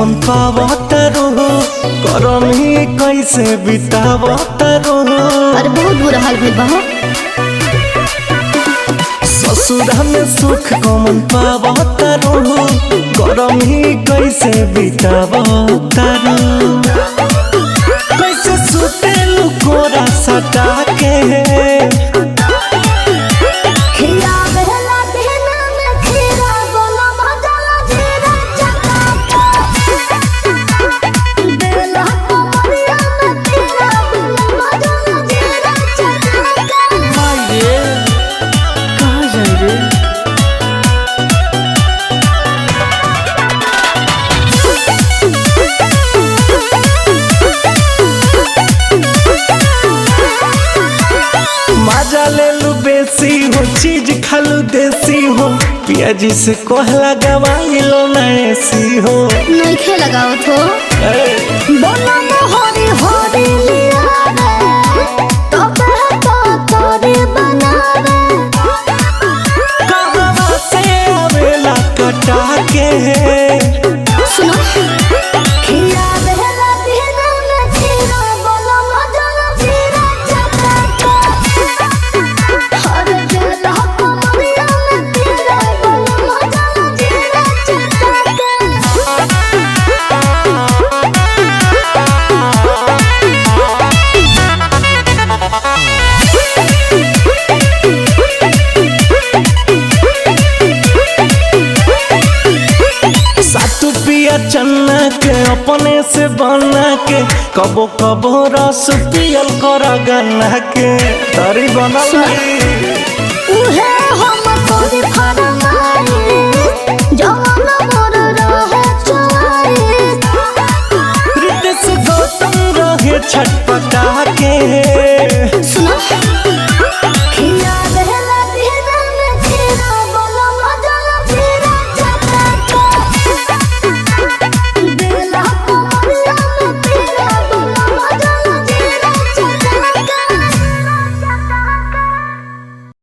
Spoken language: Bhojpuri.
कौन पावतारो करम ही कैसे बितावतारो। अरे बहुत बुरा हाल भइल बा हो। ससुरा में सुख कौन पावतारो करम ही कैसे बितावतारो। कैसे सुतेलु कोरा सटा के बेसी हो चीज खालू देसी हो पियाजी से कहला गवाइलो ना ऐसी हो। नहीं खे लगाओ तो बोला मोहरी होरी लिया रे तो बेहता तोरी बनावे। कहाँ से आवेला कटा के सुनो खिया बेहला दिन में खीरा बोला मजा खीरा चटका हर जगह कमरिया में तेरा बोला मजा खीरा चटका। सातु पिया चन्ना के अपने से बना के कबो कबो रस पियल कर गन्ना के तरी बनल उहे हम तोरी फरा